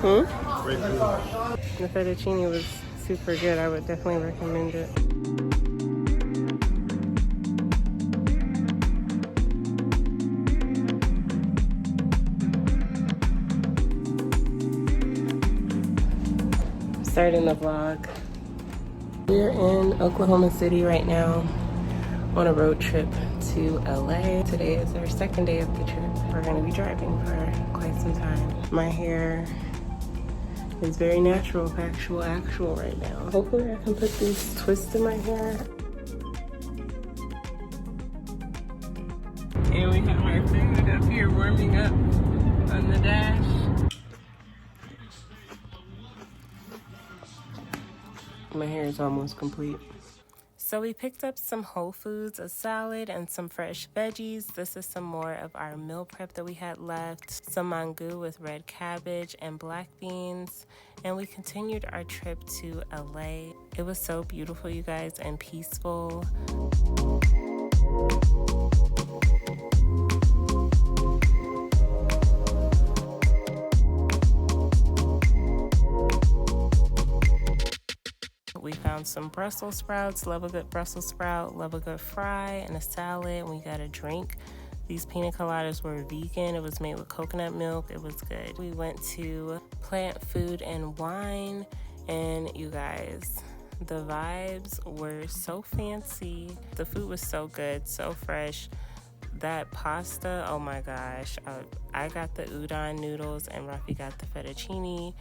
Great food. The fettuccine was super good. I would definitely recommend it. Starting the vlog. We're in Oklahoma City right now on a road trip to LA. Today is our second day of the trip. We're going to be driving for quite some time. My hair is very natural, actual right now. Hopefully I can put these twists in my hair. And we have our food up here warming up on the dash. My hair is almost complete. So we picked up some Whole Foods, a salad, and some fresh veggies. This is some more of our meal prep that we had left. Some mango with red cabbage and black beans. And we continued our trip to LA. It was so beautiful, you guys, and peaceful. We found some Brussels sprouts, love a good Brussels sprout, love a good fry, and a salad. We got a drink. These pina coladas were vegan. It was made with coconut milk. It was good. We went to Plant Food and Wine, and you guys, the vibes were so fancy. The food was so good, so fresh. That pasta, oh my gosh. I got the udon noodles and Rafi got the fettuccine.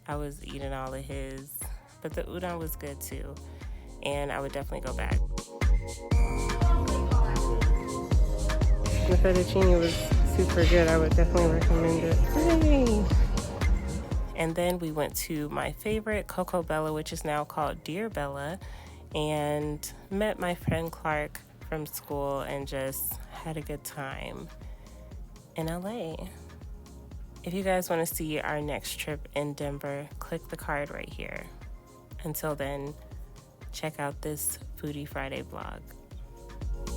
I was eating all of his. But the udon was good too, and I would definitely go back. The fettuccine was super good. I would definitely recommend it. Hooray! And then we went to my favorite, Coco Bella, which is now called Dear Bella, and met my friend Clark from school and just had a good time in LA. If you guys want to see our next trip in Denver, click the card right here. Until then, check out this Foodie Friday vlog.